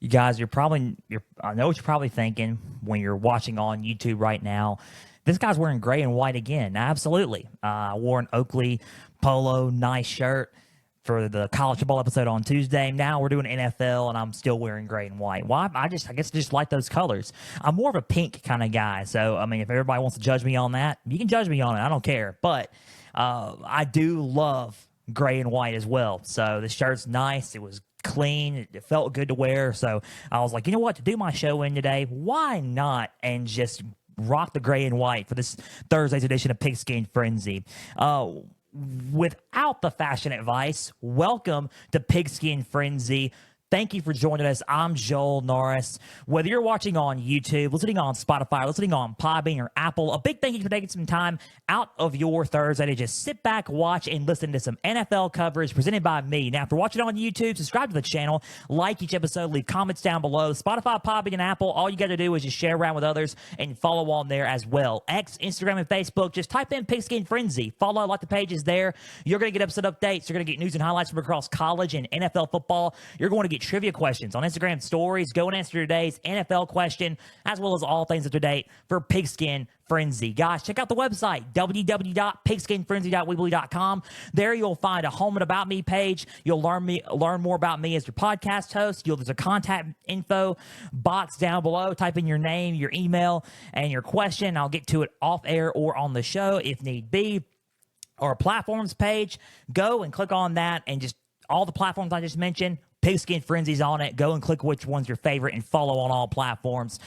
You guys, I know what you're probably thinking when you're watching on YouTube right now. This guy's wearing gray and white again. Absolutely. I wore an Oakley polo, nice shirt for the college football episode on Tuesday. Now we're doing NFL, and I'm still wearing gray and white. Why? I guess I just like those colors. I'm more of a pink kind of guy. So, I mean, if everybody wants to judge me on that, you can judge me on it. I don't care. But I do love gray and white as well. So the shirt's nice. It was clean. It felt good to wear. So I was like, you know what? To do my show in today, why not? And just rock the gray and white for this Thursday's edition of Pigskin Frenzy. Without the fashion advice, welcome to Pigskin Frenzy. Thank you for joining us. I'm Joel Norris. Whether you're watching on YouTube, listening on Spotify, listening on Podbean or Apple, a big thank you for taking some time out of your Thursday to just sit back, watch, and listen to some NFL coverage presented by me. Now, if you're watching on YouTube, subscribe to the channel, like each episode, leave comments down below. Spotify, Podbean, and Apple, all you got to do is just share around with others and follow on there as well. X, Instagram, and Facebook, just type in Pigskin Frenzy. Follow, like the pages there. You're going to get episode updates. You're going to get news and highlights from across college and NFL football. You're going to get trivia questions on Instagram stories. Go and answer today's NFL question, as well as all things up to date for Pigskin Frenzy. Guys, check out the website, www.pigskinfrenzy.weebly.com. There you'll find a home and about me page. You'll learn more about me as your podcast host. There's a contact info box down below. Type in your name, your email, and your question. I'll get to it off air or on the show if need be. Our platforms page, go and click on that, and just all the platforms I just mentioned, Pigskin Frenzy's on it. Go and click which one's your favorite and follow on all platforms,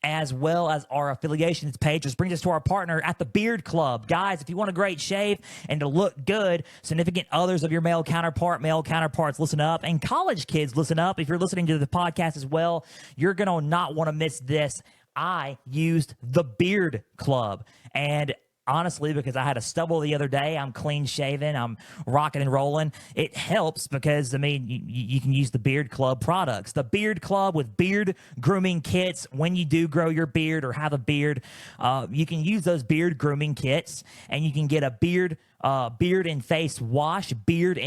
as well as our affiliations page, which brings us to our partner at the Beard Club. Guys, if you want a great shave and to look good, significant others of your male counterparts, listen up. And college kids, listen up. If you're listening to the podcast as well, you're going to not want to miss this. I used the Beard Club, and honestly, because I had a stubble the other day, I'm clean shaven, I'm rocking and rolling. It helps because, I mean, you can use the Beard Club products. The Beard Club with beard grooming kits. When you do grow your beard or have a beard, you can use those beard grooming kits, and you can get a beard and face wash, beard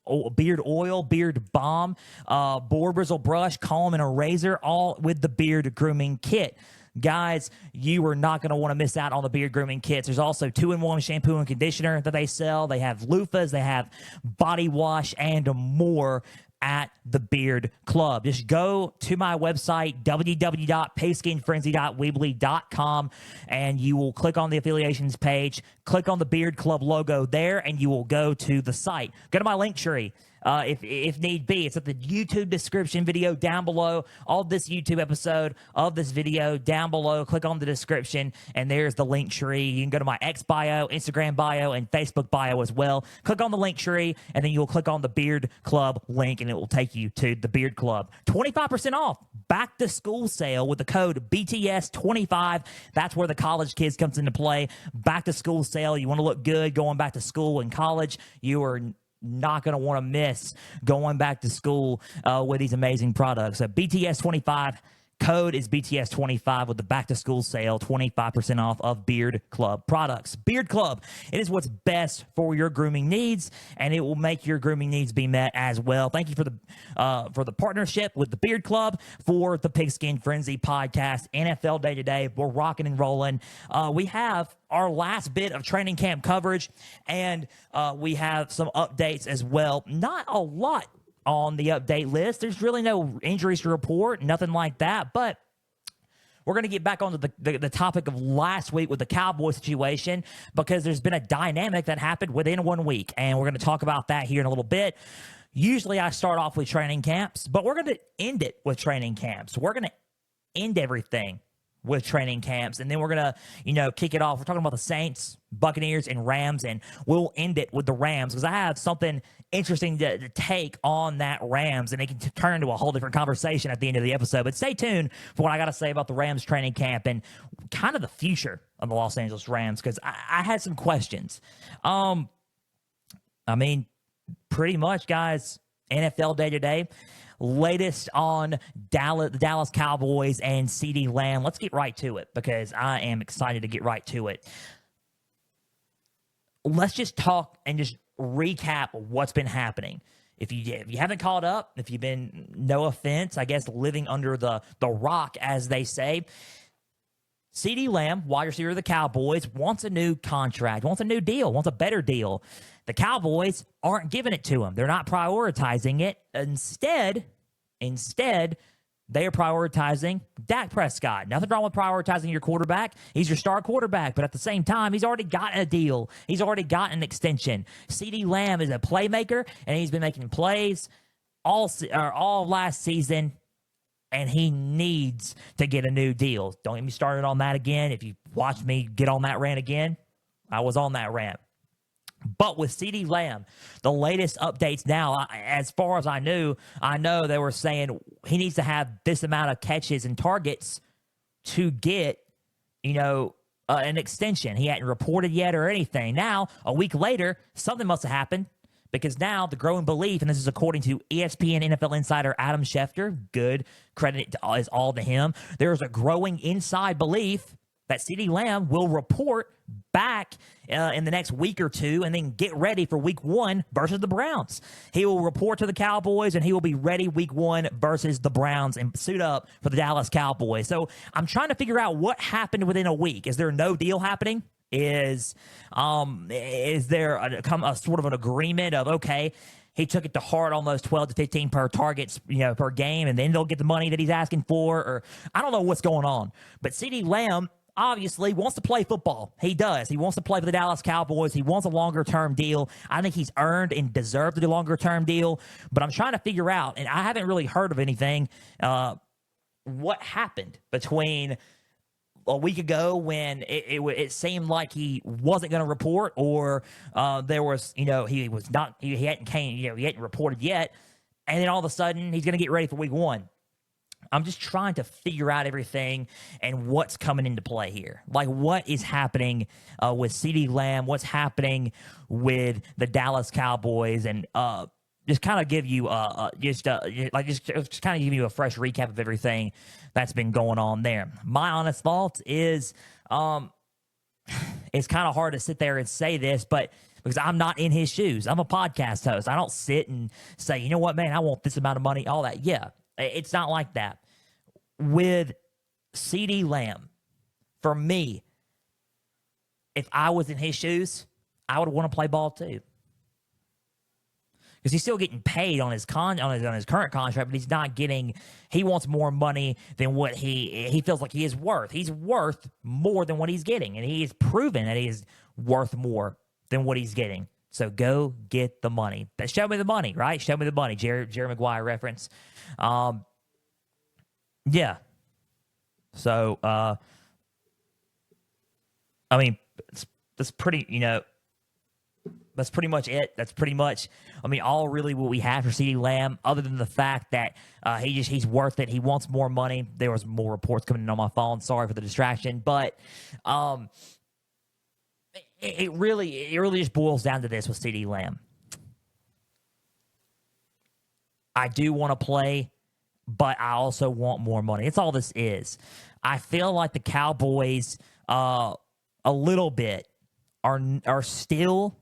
oil, beard balm, boar bristle brush, comb, and a razor, all with the beard grooming kit. Guys, you are not going to want to miss out on the beard grooming kits. There's also 2-in-1 shampoo and conditioner that they sell. They have loofahs, they have body wash, and more at the Beard Club. Just go to my website, www.pigskinfrenzy.weebly.com, and you will click on the affiliations page, click on the Beard Club logo there, and you will go to the site. Go to my link tree. If need be. It's at the YouTube description video down below. All this YouTube episode of this video down below. Click on the description, and there's the link tree. You can go to my X bio, Instagram bio, and Facebook bio as well. Click on the link tree, and then you'll click on the Beard Club link, and it will take you to the Beard Club. 25% off. Back to school sale with the code BTS25. That's where the college kids comes into play. Back to school sale. You want to look good going back to school and college. You are not going to want to miss going back to school with these amazing products. So BTS25, code is BTS25 with the back to school sale, 25% off of Beard Club products. Beard Club, it is what's best for your grooming needs, and it will make your grooming needs be met as well. Thank you for the partnership with the Beard Club for the Pigskin Frenzy podcast. NFL Day today, we're rocking and rolling. We have our last bit of training camp coverage, and we have some updates as well. Not a lot on the update list. There's really no injuries to report, nothing like that, but we're going to get back onto the topic of last week with the Cowboys situation, because there's been a dynamic that happened within 1 week, and we're going to talk about that here in a little bit. Usually I start off with training camps, but we're going to end it with training camps. We're going to end everything with training camps, and then we're going to, kick it off. We're talking about the Saints, Buccaneers, and Rams, and we'll end it with the Rams, because I have something interesting to take on that Rams, and it can turn into a whole different conversation at the end of the episode. But stay tuned for what I got to say about the Rams training camp and kind of the future of the Los Angeles Rams, because I had some questions. Pretty much, guys, NFL Day today. Latest on the Dallas Cowboys and CeeDee Lamb. Let's get right to it, because I am excited to get right to it. Let's just talk and just recap what's been happening. if you haven't caught up, if you've been, no offense, I guess, living under the rock, as they say, CeeDee Lamb, wide receiver of the Cowboys, wants a new contract, wants a new deal, wants a better deal. The Cowboys aren't giving it to him. They're not prioritizing it. Instead, they are prioritizing Dak Prescott. Nothing wrong with prioritizing your quarterback. He's your star quarterback, but at the same time, he's already gotten a deal. He's already gotten an extension. CeeDee Lamb is a playmaker, and he's been making plays all last season, and he needs to get a new deal. Don't get me started on that again. If you watch me get on that rant again, I was on that rant. But with CeeDee Lamb, the latest updates now, as far as I know they were saying he needs to have this amount of catches and targets to get, an extension. He hadn't reported yet or anything. Now, a week later, something must have happened, because now the growing belief, and this is according to ESPN NFL insider Adam Schefter, good credit is all to him, there's a growing inside belief that CeeDee Lamb will report back in the next week or two and then get ready for week 1 versus the Browns. He will report to the Cowboys, and he will be ready week 1 versus the Browns and suit up for the Dallas Cowboys. So I'm trying to figure out what happened within a week. Is there no deal happening? Is there a sort of an agreement of, okay, he took it to heart, almost 12 to 15 per targets, per game, and then they'll get the money that he's asking for? Or I don't know what's going on. But CeeDee Lamb obviously wants to play football. He does. He wants to play for the Dallas Cowboys. He wants a longer-term deal. I think he's earned and deserved the longer-term deal. But I'm trying to figure out, and I haven't really heard of anything, what happened between a week ago when it seemed like he wasn't going to report, or there was, he hadn't reported yet, and then all of a sudden he's going to get ready for week 1. I'm just trying to figure out everything and what's coming into play here. Like, what is happening with CeeDee Lamb? What's happening with the Dallas Cowboys? And just kind of give you just kind of give you a fresh recap of everything that's been going on there. My honest thoughts is it's kind of hard to sit there and say this, but because I'm not in his shoes. I'm a podcast host. I don't sit and say, you know what, man, I want this amount of money, all that. Yeah. It's not like that. With CeeDee Lamb, for me, if I was in his shoes, I would want to play ball too. Because he's still getting paid on his current contract, but he's not getting. He wants more money than what he feels like he is worth. He's worth more than what he's getting, and he has proven that he is worth more than what he's getting. So go get the money. Show me the money, right? Show me the money. Jerry Maguire reference. Yeah. So, I mean, that's pretty, that's pretty much it. That's pretty much, all really what we have for CeeDee Lamb, other than the fact that he's worth it. He wants more money. There was more reports coming in on my phone. Sorry for the distraction, but it really just boils down to this with CeeDee Lamb. I do want to play, but I also want more money. It's all this is. I feel like the Cowboys, a little bit, are still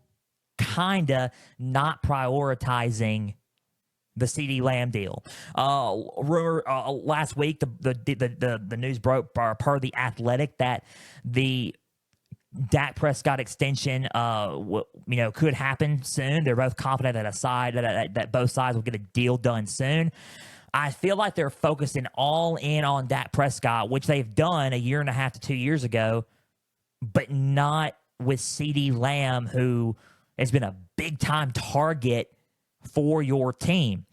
kind of not prioritizing the CeeDee Lamb deal. Rumor last week, the news broke per The Athletic that the Dak Prescott extension, could happen soon. They're both confident that both sides will get a deal done soon. I feel like they're focusing all in on Dak Prescott, which they've done 1.5 to 2 years ago, but not with CeeDee Lamb, who has been a big-time target for your team.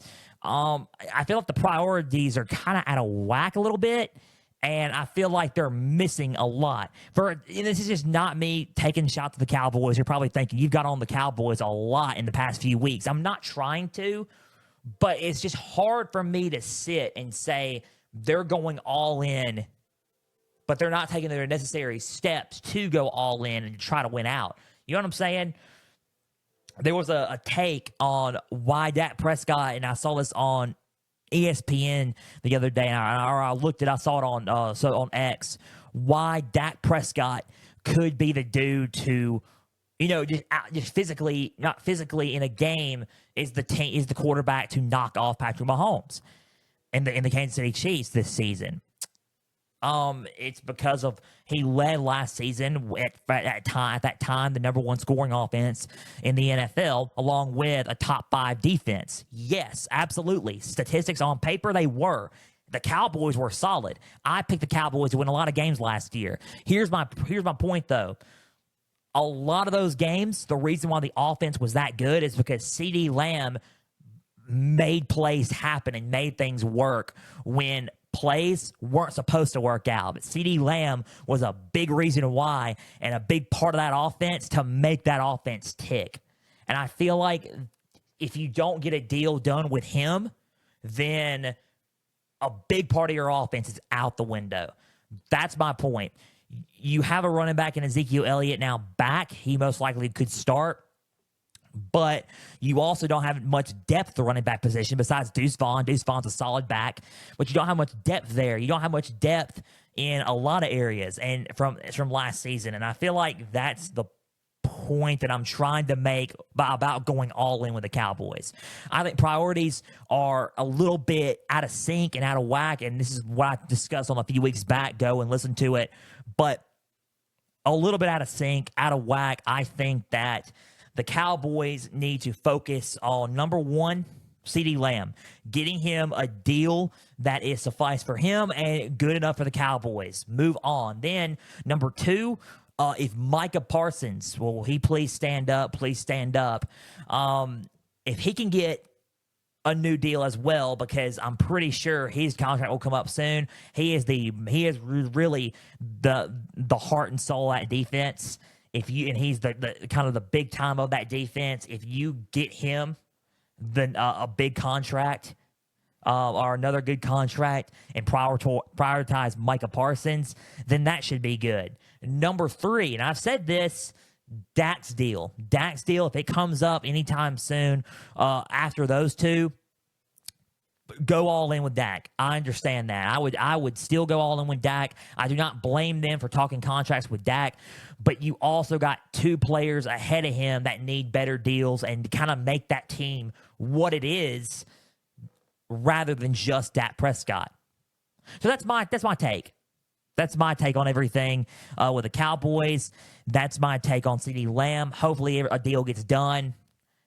I feel like the priorities are kind of out of whack a little bit, and I feel like they're missing a lot. This is just not me taking shots at the Cowboys. You're probably thinking you've got on the Cowboys a lot in the past few weeks. I'm not trying to, but it's just hard for me to sit and say they're going all in, but they're not taking their necessary steps to go all in and try to win out. You know what I'm saying? There was a take on why Dak Prescott, and I saw this on ESPN the other day, and I looked at, I saw it on X, why Dak Prescott could be the dude to just physically, not physically in a game is the quarterback to knock off Patrick Mahomes in the Kansas City Chiefs this season. It's because of he led last season at that time the number one scoring offense in the NFL, along with a top 5 defense. Yes, absolutely. Statistics on paper, they were. The Cowboys were solid. I picked the Cowboys to win a lot of games last year. Here's my point though. A lot of those games, the reason why the offense was that good is because CeeDee Lamb made plays happen and made things work when plays weren't supposed to work out. But CeeDee Lamb was a big reason why and a big part of that offense to make that offense tick. And I feel like if you don't get a deal done with him, then a big part of your offense is out the window. That's my point. You have a running back in Ezekiel Elliott now back. He most likely could start. But you also don't have much depth at the running back position besides Deuce Vaughn. Deuce Vaughn's a solid back, but you don't have much depth there. You don't have much depth in a lot of areas and from last season. And I feel like that's the point that I'm trying to make about going all in with the Cowboys. I think priorities are a little bit out of sync and out of whack, and this is what I discussed on a few weeks back. Go and listen to it. But a little bit out of sync, out of whack. I think that the Cowboys need to focus on, number one, CeeDee Lamb, getting him a deal that is suffice for him and good enough for the Cowboys. Move on. Then, number two, if Micah Parsons, will he please stand up? Please stand up. If he can get a new deal as well, because I'm pretty sure his contract will come up soon. He is really the heart and soul of that defense. He's the kind of the big time of that defense. If you get him then a big contract or another good contract and prioritize Micah Parsons, then that should be good. Number three, and I've said this, Dak's deal. Dak's deal, if it comes up anytime soon after those two, go all in with Dak. I understand that. I would still go all in with Dak. I do not blame them for talking contracts with Dak, but you also got 2 players ahead of him that need better deals and to kind of make that team what it is rather than just Dak Prescott. So that's my take. That's my take on everything with the Cowboys. That's my take on CeeDee Lamb. Hopefully a deal gets done.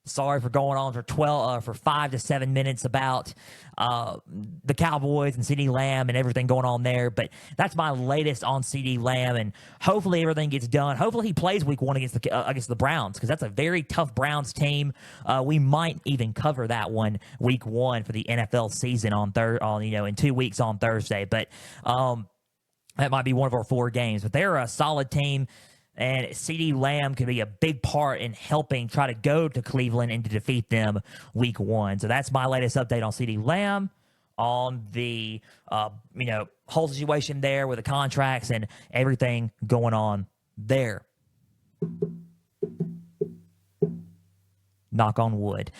Sorry for going on for 5 to 7 minutes about the Cowboys and CeeDee Lamb and everything going on there. But that's my latest on CeeDee Lamb, and hopefully everything gets done. Hopefully he plays Week 1 against the Browns, because that's a very tough Browns team. We might even cover that one Week 1 for the NFL season in 2 weeks on Thursday. But that might be one of our 4 games. But they're a solid team. And CeeDee Lamb could be a big part in helping try to go to Cleveland and to defeat them Week 1. So that's my latest update on CeeDee Lamb, on the whole situation there with the contracts and everything going on there. Knock on wood.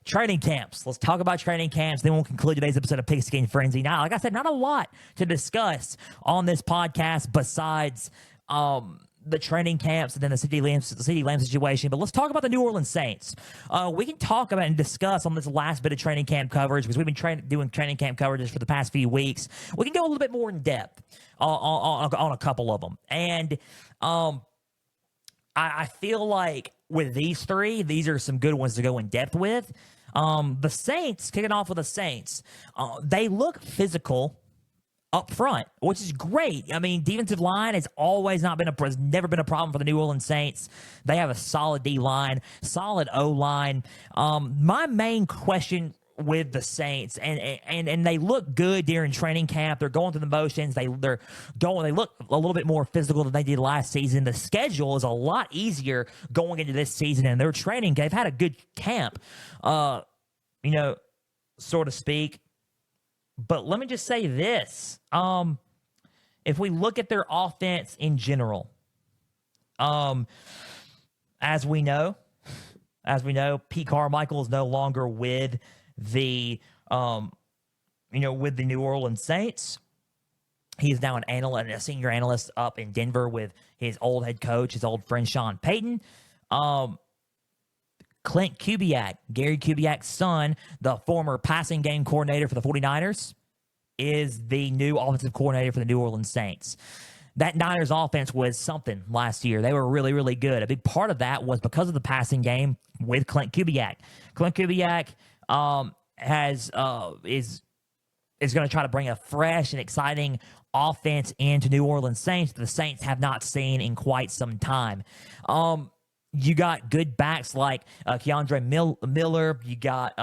Training camps. Let's talk about training camps. Then we'll conclude today's episode of Pigskin Frenzy. Now, like I said, not a lot to discuss on this podcast besides the training camps and then the CeeDee Lamb situation. But let's talk about the New Orleans Saints. We can talk about and discuss on this last bit of training camp coverage, because we've been doing training camp coverages for the past few weeks. We can go a little bit more in depth on a couple of them. And I feel like with these 3, these are some good ones to go in depth with. The Saints, kicking off with the Saints, they look physical up front, which is great. I mean, defensive line has never been a problem for the New Orleans Saints. They have a solid D line, solid O line. My main question with the Saints, and they look good during training camp. They're going through the motions. They look a little bit more physical than they did last season. The schedule is a lot easier going into this season, and their training, they've had a good camp, so to speak. But let me just say this. If we look at their offense in general, as we know, Pete Carmichael is no longer with the New Orleans Saints. He is now an analyst, a senior analyst up in Denver with his old head coach, his old friend Sean Payton. Clint Kubiak, Gary Kubiak's son, the former passing game coordinator for the 49ers, is the new offensive coordinator for the New Orleans Saints. That Niners offense was something last year. They were really, really good. A big part of that was because of the passing game with Clint Kubiak. Clint Kubiak is going to try to bring a fresh and exciting offense into New Orleans Saints that the Saints have not seen in quite some time. You got good backs like Keandre Miller. You got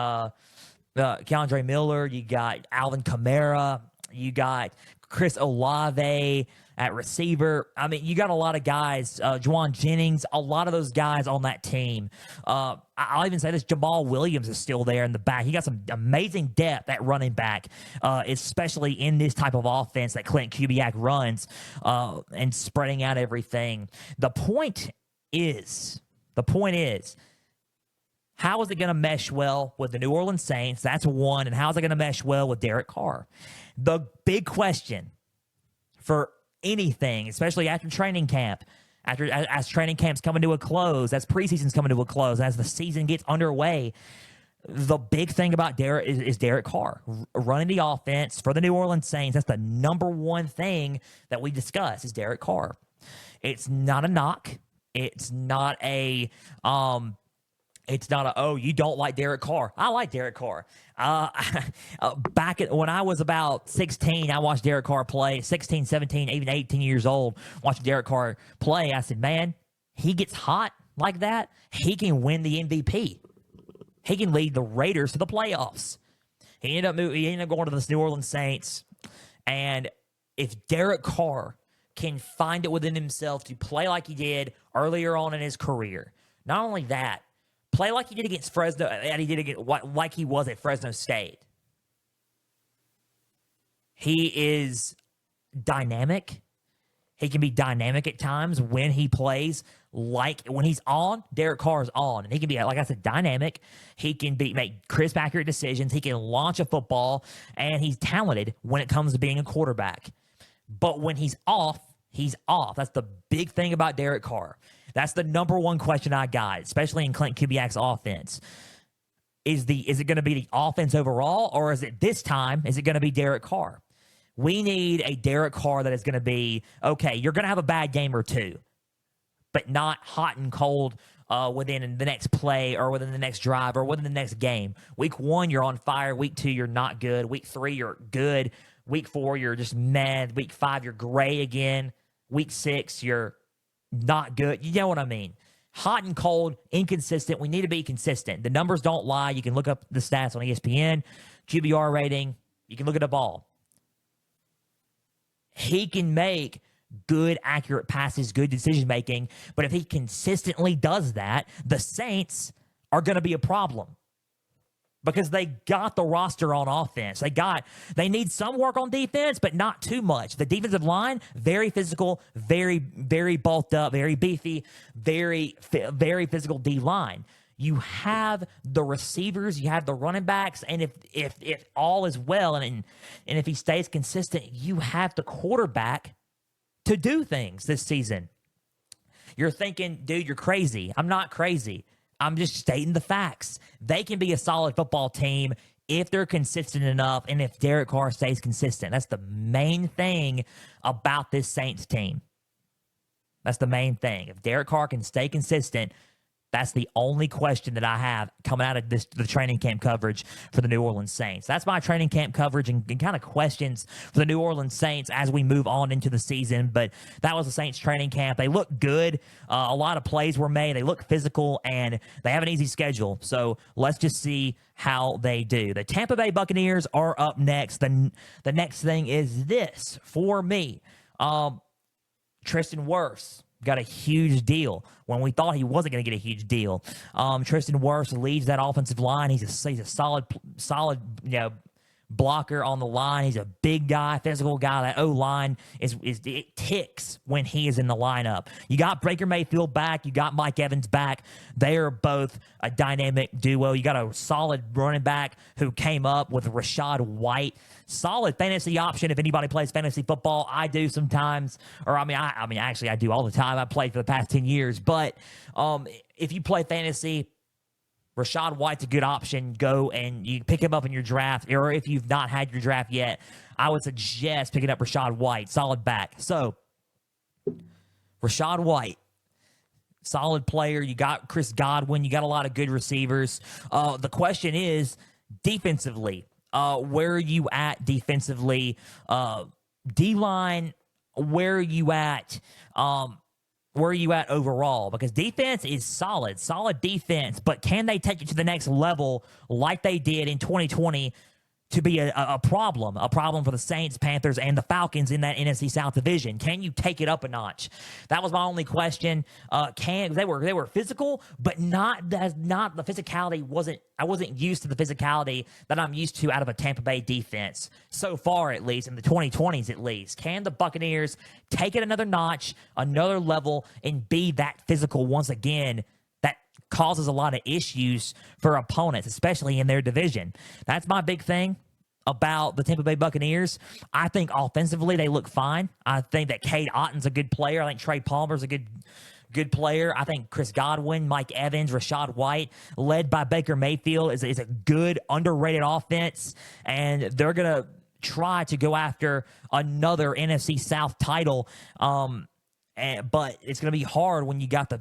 Keandre Miller. You got Alvin Kamara. You got Chris Olave at receiver. I mean, you got a lot of guys. Juwan Jennings, a lot of those guys on that team. I'll even say this, Jamal Williams is still there in the back. He got some amazing depth at running back, especially in this type of offense that Clint Kubiak runs and spreading out everything. The point is, how is it going to mesh well with the New Orleans Saints? That's one. And how is it going to mesh well with Derek Carr? The big question for anything, especially after training camp, as training camp's coming to a close, as preseason's coming to a close, as the season gets underway, the big thing about Derek is Derek Carr running the offense for the New Orleans Saints. That's the number one thing that we discuss is Derek Carr. It's not a knock. It's not a oh, you don't like Derek Carr. I like Derek Carr. When I was about 16, I watched Derek Carr play. 16, 17, even 18 years old, watching Derek Carr play. I said, man, he gets hot like that. He can win the MVP. He can lead the Raiders to the playoffs. He ended up going to the New Orleans Saints. And if Derek Carr can find it within himself to play like he did earlier on in his career, not only that, play like he did against Fresno, and he did like he was at Fresno State. He is dynamic. He can be dynamic at times when he plays. Like when he's on, Derek Carr is on, and he can be, like I said, dynamic. He can make crisp, accurate decisions. He can launch a football, and he's talented when it comes to being a quarterback. But when he's off, he's off. That's the big thing about Derek Carr. That's the number one question I got, especially in Clint Kubiak's offense. Is it going to be the offense overall, or is it going to be Derek Carr? We need a Derek Carr that is going to be, okay, you're going to have a bad game or two, but not hot and cold within the next play or within the next drive or within the next game. Week 1, you're on fire. Week 2, you're not good. Week 3, you're good. Week 4, you're just mad. Week 5, you're gray again. Week 6, you're not good. You know what I mean? Hot and cold, inconsistent. We need to be consistent. The numbers don't lie. You can look up the stats on ESPN, QBR rating. You can look it up all. He can make good, accurate passes, good decision-making, but if he consistently does that, the Saints are going to be a problem because they got the roster on offense. They need some work on defense, but not too much. The defensive line, very physical, very, very bulked up, very beefy, very, very physical D-line. You have the receivers, you have the running backs, and if all is well and if he stays consistent, you have the quarterback to do things this season. You're thinking, dude, you're crazy. I'm not crazy. I'm just stating the facts. They can be a solid football team if they're consistent enough and if Derek Carr stays consistent. That's the main thing about this Saints team. That's the main thing. If Derek Carr can stay consistent, that's the only question that I have coming out of the training camp coverage for the New Orleans Saints. That's my training camp coverage and kind of questions for the New Orleans Saints as we move on into the season. But that was the Saints training camp. They look good. A lot of plays were made. They look physical, and they have an easy schedule. So let's just see how they do. The Tampa Bay Buccaneers are up next. The next thing is this for me. Tristan Wirfs got a huge deal when we thought he wasn't going to get a huge deal. Tristan Wirfs leads that offensive line. He's a solid, blocker on the line. He's a big guy, physical guy. That O-line it ticks when he is in the lineup. You got Baker Mayfield back. You got Mike Evans back. They are both a dynamic duo. You got a solid running back who came up with Rachaad White. Solid fantasy option if anybody plays fantasy football. I do sometimes, or actually I do all the time. I played for the past 10 years. But if you play fantasy, Rachaad White's a good option. Go and you pick him up in your draft, or if you've not had your draft yet, I would suggest picking up Rachaad White. Solid back. So, Rachaad White, solid player. You got Chris Godwin. You got a lot of good receivers. The question is, defensively, where are you at defensively? D-line, where are you at? Where are you at overall? Because defense is solid defense, but can they take it to the next level like they did in 2020 to be a problem for the Saints, Panthers, and the Falcons in that NFC South division? Can you take it up a notch? That was my only question. They were physical, but not the physicality I wasn't used to the physicality that I'm used to out of a Tampa Bay defense so far, at least in the 2020s at least. Can the Buccaneers take it another notch, another level, and be that physical once again? That causes a lot of issues for opponents, especially in their division. That's my big thing about the Tampa Bay Buccaneers. I think offensively they look fine. I think that Cade Otton's a good player. I think Trey Palmer's a good player. I think Chris Godwin, Mike Evans, Rachaad White, led by Baker Mayfield, is a good, underrated offense, and they're going to try to go after another NFC South title. But it's going to be hard when you got the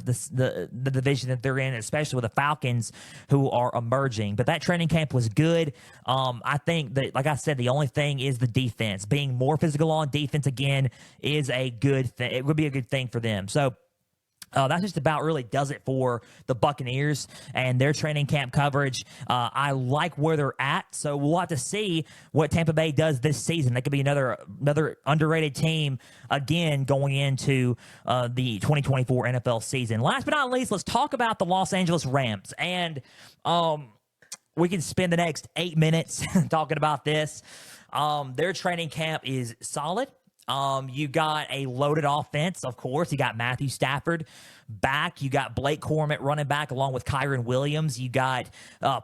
division that they're in, especially with the Falcons, who are emerging. But that training camp was good. I think that, like I said, the only thing is the defense. Being more physical on defense again is a good thing. It would be a good thing for them. So that's just about really does it for the Buccaneers and their training camp coverage. I like where they're at, so we'll have to see what Tampa Bay does this season. That could be another underrated team again going into the 2024 NFL season. Last but not least, let's talk about the Los Angeles Rams. And we can spend the next 8 minutes talking about this. Their training camp is solid. You got a loaded offense, of course. You got Matthew Stafford back. You got Blake Corum running back along with Kyron Williams. You got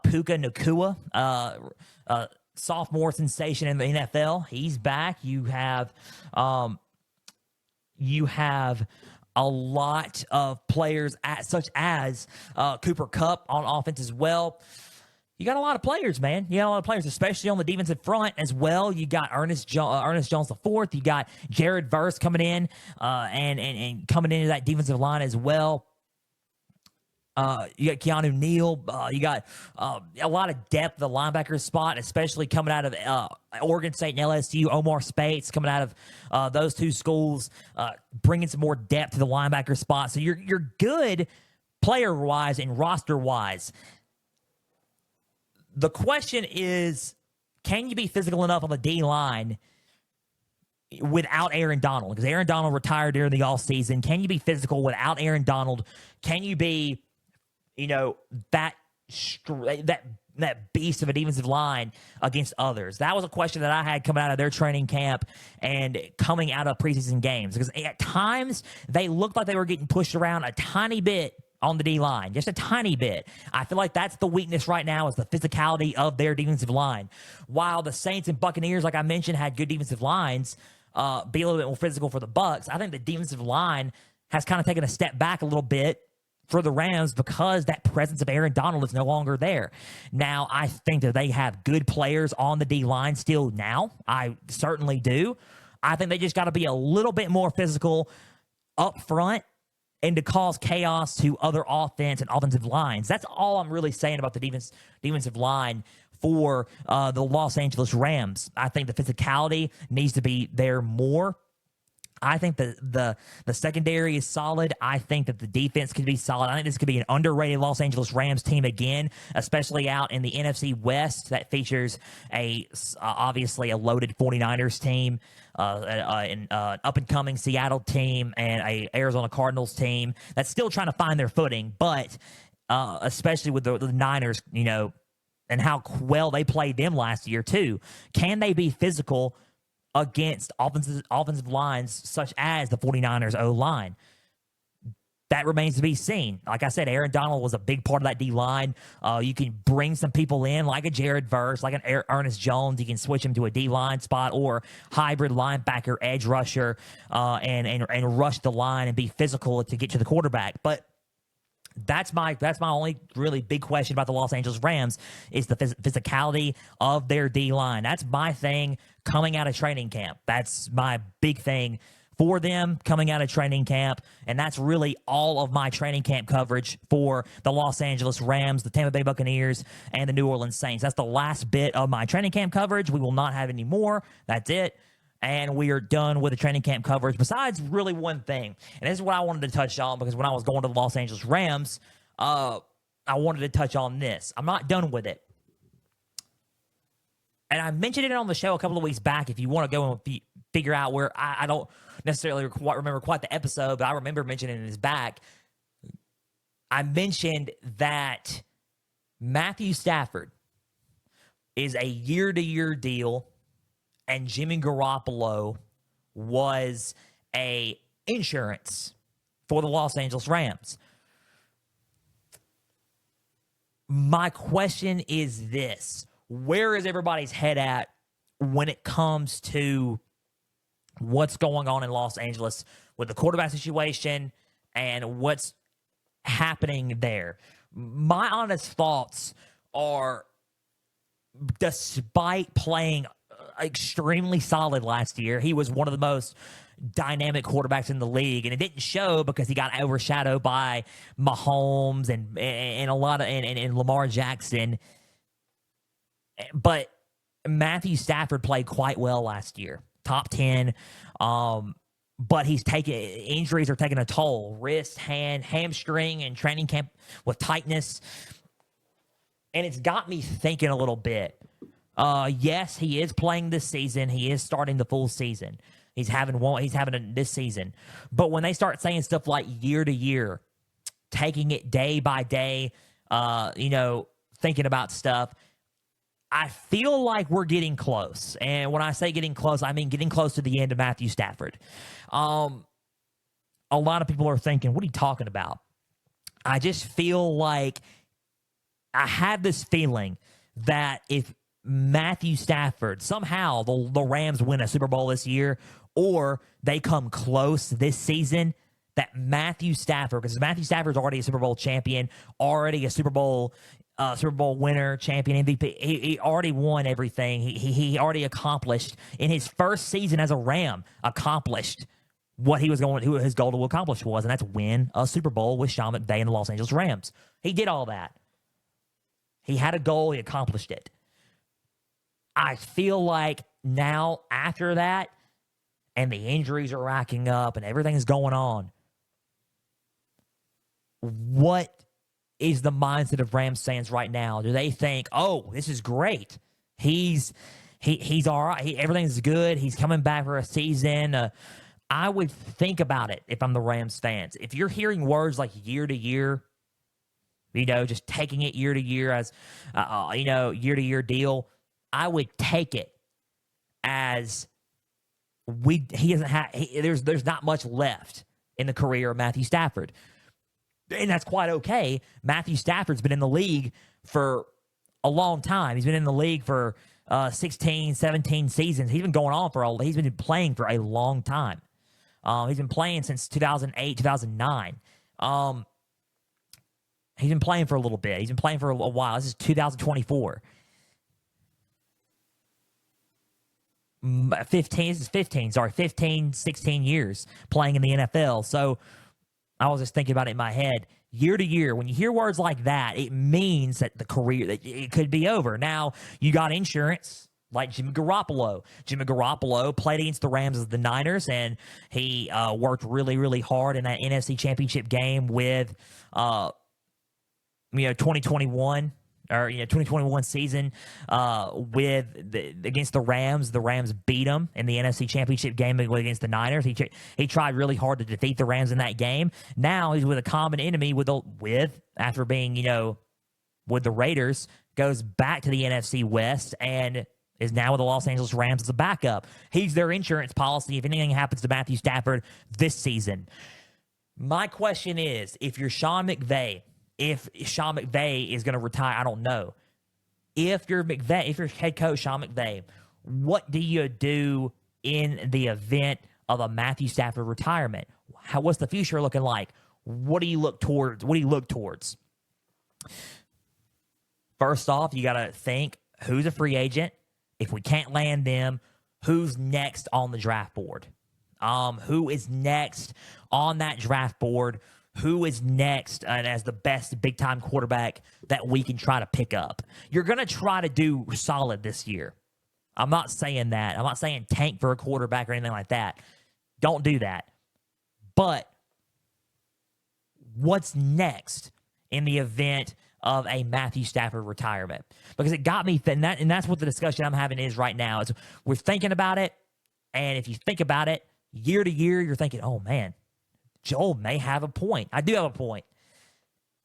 Puka Nacua, sophomore sensation in the NFL. He's back. You have a lot of players such as Cooper Kupp on offense as well. You got a lot of players, man. You got a lot of players, especially on the defensive front as well. You got Ernest Jones IV. You got Jared Verse coming in and coming into that defensive line as well. You got Keanu Neal. You got a lot of depth at the linebacker spot, especially coming out of Oregon State and LSU. Omar Speights coming out of those two schools, bringing some more depth to the linebacker spot. So you're good player-wise and roster-wise. The question is, can you be physical enough on the D-line without Aaron Donald? Because Aaron Donald retired during the offseason. Can you be physical without Aaron Donald? Can you be, that beast of a defensive line against others? That was a question that I had coming out of their training camp and coming out of preseason games. Because at times, they looked like they were getting pushed around a tiny bit on the D-line, just a tiny bit. I feel like that's the weakness right now, is the physicality of their defensive line. While the Saints and Buccaneers, like I mentioned, had good defensive lines, be a little bit more physical for the Bucs, I think the defensive line has kind of taken a step back a little bit for the Rams because that presence of Aaron Donald is no longer there. Now, I think that they have good players on the D-line still now. I certainly do. I think they just got to be a little bit more physical up front and to cause chaos to other offense and offensive lines. That's all I'm really saying about the defensive line for the Los Angeles Rams. I think the physicality needs to be there more. I think the secondary is solid. I think that the defense could be solid. I think this could be an underrated Los Angeles Rams team again, especially out in the NFC West that features obviously a loaded 49ers team, an up-and-coming Seattle team, and a Arizona Cardinals team that's still trying to find their footing. But especially with the Niners, and how well they played them last year too. Can they be physical against offensive lines such as the 49ers O-line? That remains to be seen. Like I said, Aaron Donald was a big part of that D-line. You can bring some people in like a Jared Verse, like an Ernest Jones. You can switch him to a D-line spot or hybrid linebacker, edge rusher, and rush the line and be physical to get to the quarterback. But that's my only really big question about the Los Angeles Rams is the physicality of their D-line. That's my thing coming out of training camp. That's my big thing for them coming out of training camp, and that's really all of my training camp coverage for the Los Angeles Rams, the Tampa Bay Buccaneers, and the New Orleans Saints. That's the last bit of my training camp coverage. We will not have any more. That's it. And we are done with the training camp coverage, besides really one thing. And this is what I wanted to touch on, because when I was going to the Los Angeles Rams, I wanted to touch on this. I'm not done with it. And I mentioned it on the show a couple of weeks back. If you want to go and figure out where I don't necessarily remember quite the episode, but I remember mentioning it in his back. I mentioned that Matthew Stafford is a year-to-year deal, and Jimmy Garoppolo was a insurance for the Los Angeles Rams. My question is this: where is everybody's head at when it comes to what's going on in Los Angeles with the quarterback situation and what's happening there? My honest thoughts are, despite playing extremely solid last year, he was one of the most dynamic quarterbacks in the league, and it didn't show because he got overshadowed by Mahomes and a lot of and Lamar Jackson. But Matthew Stafford played quite well last year, top 10. But injuries are taking a toll. Wrist, hand, hamstring, and training camp with tightness. And it's got me thinking a little bit. Yes, he is playing this season. He is starting the full season. He's having this season. But when they start saying stuff like year to year, taking it day by day, thinking about stuff, I feel like we're getting close. And when I say getting close, I mean getting close to the end of Matthew Stafford. A lot of people are thinking, what are you talking about? I just feel like I have this feeling that if Matthew Stafford, somehow the Rams win a Super Bowl this year, or they come close this season, that Matthew Stafford, because Matthew Stafford's already a Super Bowl champion, already a Super Bowl winner, champion, MVP. He already won everything. He already accomplished in his first season as a Ram, accomplished what his goal to accomplish was, and that's win a Super Bowl with Sean McVay and the Los Angeles Rams. He did all that. He had a goal. He accomplished it. I feel like now, after that, and the injuries are racking up and everything's going on, what is the mindset of Rams fans right now? Do they think, oh, this is great, he's all right, everything's good, he's coming back for a season? I would think about it if I'm the Rams fans. If you're hearing words like year to year, just taking it year to year as year to year deal, I would take it as there's not much left in the career of Matthew Stafford. And that's quite okay. Matthew Stafford's been in the league for a long time. He's been in the league for 16, 17 seasons. He's been he's been playing for a long time. He's been playing since 2008, 2009. He's been playing for a little bit. He's been playing for a while. This is 2024. 15, 16 years playing in the NFL. So I was just thinking about it in my head. Year to year, when you hear words like that, it means that it could be over. Now, you got insurance like Jimmy Garoppolo. Jimmy Garoppolo played against the Rams as the Niners, and he worked really, really hard in that NFC Championship game with 2021 or 2021 season against the Rams. The Rams beat them in the NFC Championship game against the Niners. He tried really hard to defeat the Rams in that game. Now he's with a common enemy after being with the Raiders goes back to the NFC West and is now with the Los Angeles Rams as a backup. He's their insurance policy if anything happens to Matthew Stafford this season. My question is, if Sean McVay is going to retire, I don't know. If you're head coach Sean McVay, what do you do in the event of a Matthew Stafford retirement? What's the future looking like? What do you look towards? First off, you got to think, who's a free agent? If we can't land them, who's next on the draft board? Who is next on that draft board? Who is next as the best big-time quarterback that we can try to pick up? You're going to try to do solid this year. I'm not saying that. I'm not saying tank for a quarterback or anything like that. Don't do that. But what's next in the event of a Matthew Stafford retirement? Because it got me, and that's what the discussion I'm having is right now. Is we're thinking about it, and if you think about it, year to year, you're thinking, oh, man, Joel may have a point. I do have a point.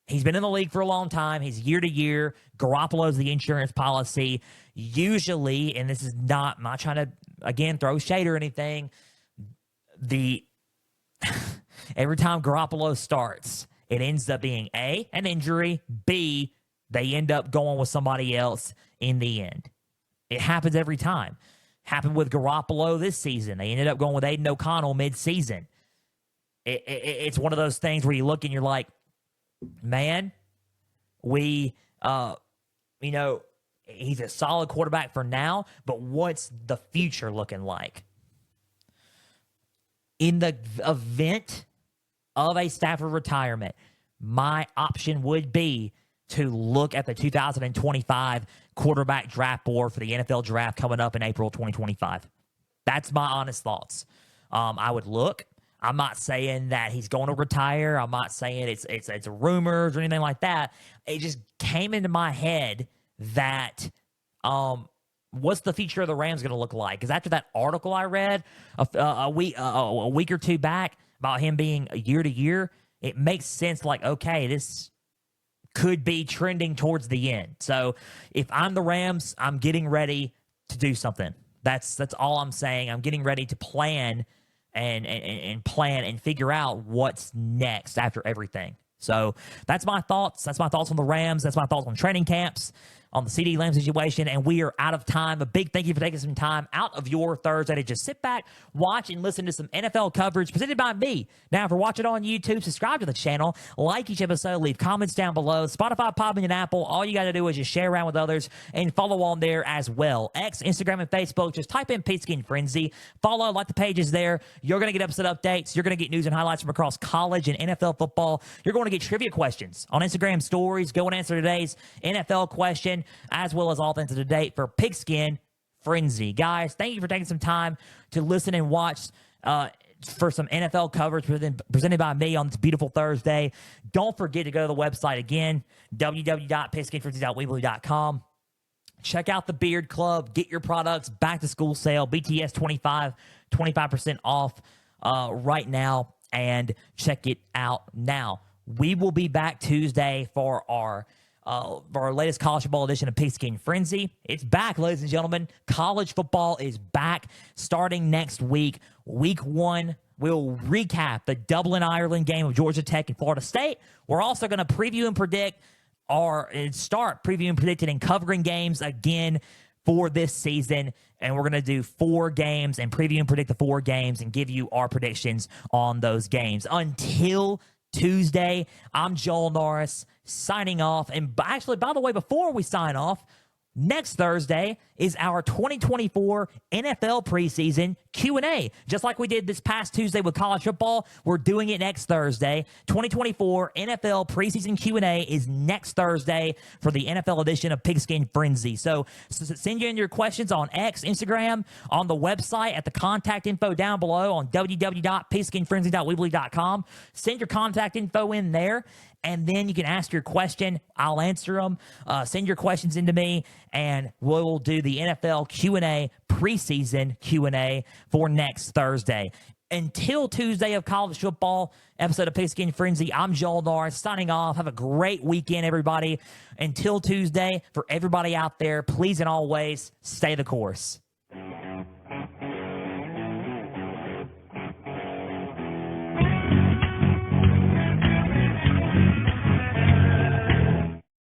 He's been in the league for a long time. He's year to year. Garoppolo's the insurance policy. Usually, and this is not, I'm not trying to, again, throw shade or anything, every time Garoppolo starts, it ends up being A, an injury, B, they end up going with somebody else in the end. It happens every time. Happened with Garoppolo this season. They ended up going with Aiden O'Connell mid-season. It's one of those things where you look and you're like, man, he's a solid quarterback for now, but what's the future looking like? In the event of a Stafford retirement, my option would be to look at the 2025 quarterback draft board for the NFL draft coming up in April 2025. That's my honest thoughts. I would look. I'm not saying that he's going to retire. I'm not saying it's rumors or anything like that. It just came into my head that what's the future of the Rams going to look like? Because after that article I read a week or two back about him being year to year, it makes sense. Like, okay, this could be trending towards the end. So if I'm the Rams, I'm getting ready to do something. That's all I'm saying. I'm getting ready to plan and plan and figure out what's next after everything. So that's my thoughts. That's my thoughts on the Rams. That's my thoughts on training camps, on the CeeDee Lamb situation, and we are out of time. A big thank you for taking some time out of your Thursday to just sit back, watch, and listen to some NFL coverage presented by me. Now, if you're watching on YouTube, subscribe to the channel, like each episode, leave comments down below. Spotify, Podbean, and Apple, all you got to do is just share around with others and follow on there as well. X, Instagram, and Facebook, just type in Pigskin Frenzy. Follow, like the pages there. You're going to get episode updates. You're going to get news and highlights from across college and NFL football. You're going to get trivia questions on Instagram stories. Go and answer today's NFL question, as well as all things to date for Pigskin Frenzy. Guys, thank you for taking some time to listen and watch for some NFL coverage presented by me on this beautiful Thursday. Don't forget to go to the website again, www.pigskinfrenzy.weebly.com. Check out the Beard Club. Get your products. Back to school sale. BTS 25% off right now. And check it out now. We will be back Tuesday for our latest college football edition of Pigskin Frenzy. It's back, ladies and gentlemen. College football is back starting next week. Week 1, we'll recap the Dublin, Ireland game of Georgia Tech and Florida State. We're also going to preview and predict start previewing, predicting, and covering games again for this season. And we're going to do 4 games and preview and predict the 4 games and give you our predictions on those games. Until Tuesday, I'm Joel Norris signing off. And actually, by the way, before we sign off, next Thursday is our 2024 NFL preseason Q&A. Just like we did this past Tuesday with college football, we're doing it next Thursday. 2024 NFL preseason Q&A is next Thursday for the NFL edition of Pigskin Frenzy. So send in your questions on X, Instagram, on the website at the contact info down below on www.pigskinfrenzy.weebly.com. Send your contact info in there, and then you can ask your question. I'll answer them. Send your questions into me, and we'll do the NFL Q&A, preseason Q&A for next Thursday. until Tuesday of college football episode of Pigskin Frenzy, I'm Joel Norris signing off. Have a great weekend, everybody. Until Tuesday, for everybody out there, please and always stay the course.